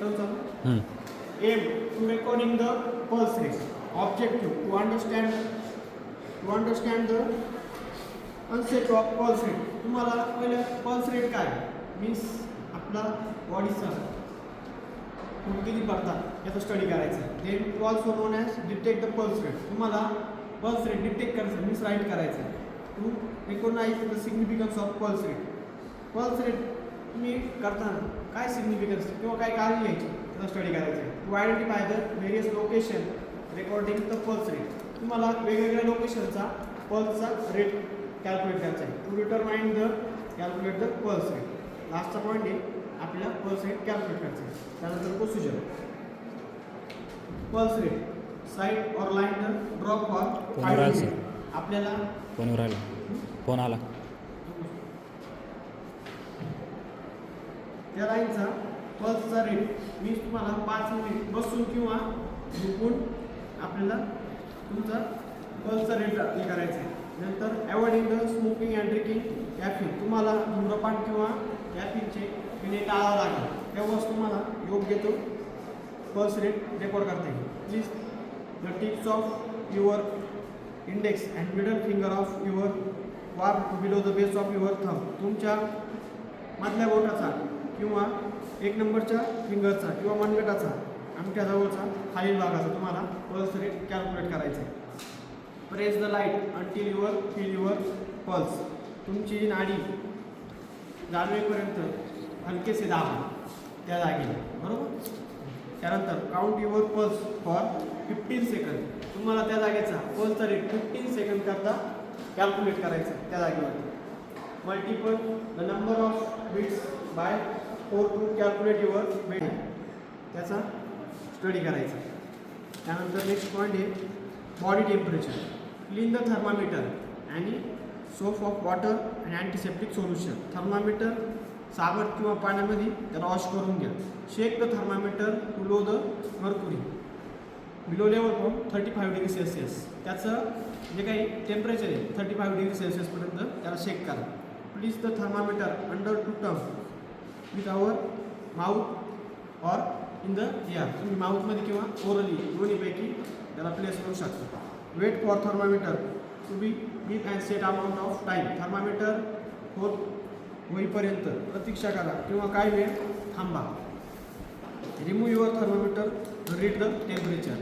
हम्म. Aim to recording the pulse rate. Objective to understand the concept of pulse rate. तुम्हाला पहिले pulse rate काय means आपला बॉडीचा किती पडतात याचा स्टडी करायचा. Then also known as detect the pulse rate. तुम्हाला पल्स रेट डिटेक्ट करायचं मीन्स राईट करायचं. To recognise the significance of pulse rate. Pulse rate तुम्ही करताना काय सिग्निफिकन्स किंवा काय काळजी घ्यायची त्याचा स्टडी करायचा. To identify the various location recording the pulse rate. तुम्हाला वेगवेगळ्या लोकेशनचा पल्सचा रेट कॅल्क्युलेट करायचा आहे. To determine the calculate the pulse rate. लास्टचा पॉईंट आहे आपल्याला पल्स रेट कॅल्क्युलेट करायचं आहे. त्यानंतर procedure. Pulse rate side or line drop for आपल्याला फोन आला त्या लाईनचा पल्सचा रेट मी तुम्हाला 5 मिनिट बसून किंवा झोपून आपल्याला तुमचा पल्सचा रेट हे करायचा आहे. नंतर avoiding the smoking and drinking caffeine. तुम्हाला धूम्रपान किंवा कॅफिनचे पिणे टाळावं लागेल तेव्हाच तुम्हाला योग्य तो पल्स रेट रेकॉर्ड करता येईल. Please the tips of your index and middle finger of your वार below the base of your thumb. तुमच्या मधल्या बोटाचा किंवा 1 नंबरच्या फिंगरचा किंवा मनगटाचा अंगठ्या जवळचा खालील भागाचा तुम्हाला पल्स रेट कॅल्क्युलेट करायचा आहे. Press the light until your feel your pulse. तुमची नाडी जाणवेपर्यंत हलकेसे दाबा त्या जागेला बरोबर. त्यानंतर count your pulse for 15 second. तुम्हाला त्या जागेचा पल्सचा रेट 15 सेकंद करता कॅल्क्युलेट करायचा त्या जागेवर. Multiple the number of beats by 4 to calculate your beat. त्याचा स्टडी करायचा. त्यानंतर नेक्स्ट पॉईंट आहे body temperature. Clean the thermometer आणि सोप ऑफ वॉटर आणि अँटीसेप्टिक सोल्युशन. थर्मामीटर साबण किंवा पाण्यामध्ये त्याला वॉश करून घ्या. Shake the thermometer to low the mercury below level from 35 degree Celsius. त्याचं जे काही टेम्परेचर आहे 35 डिग्री सेल्सिअसपर्यंत त्याला शेक करा. Please the thermometer under to term with our mouth or in the air. तुम्ही माउथमध्ये किंवा ओरली दोन्हीपैकी त्याला प्लेस करू शकता. Wait for thermometer to be give and set amount of time. Thermometer होईपर्यंत प्रतीक्षा करा किंवा काही वेळ थांबा. Remove your thermometer read the temperature.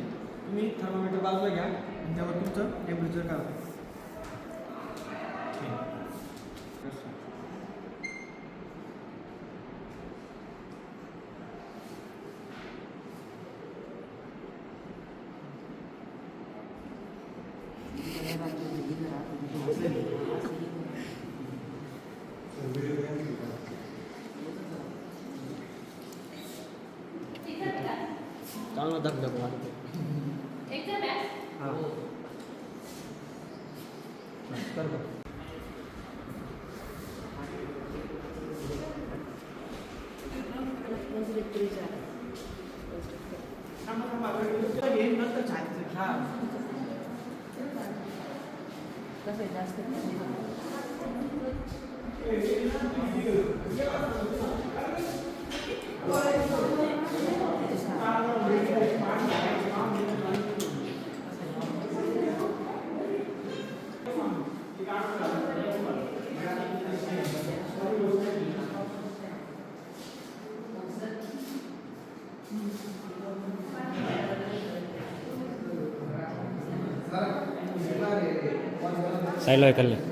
तुम्ही थर्मामीटर बाजूला घ्या आणि त्यावर तुमचं टेम्परेचर करा. चांगला धबधबा वाटतो. हां कर बघ. नंतर छायचं हां कसं जास्त साईडला ऐकलं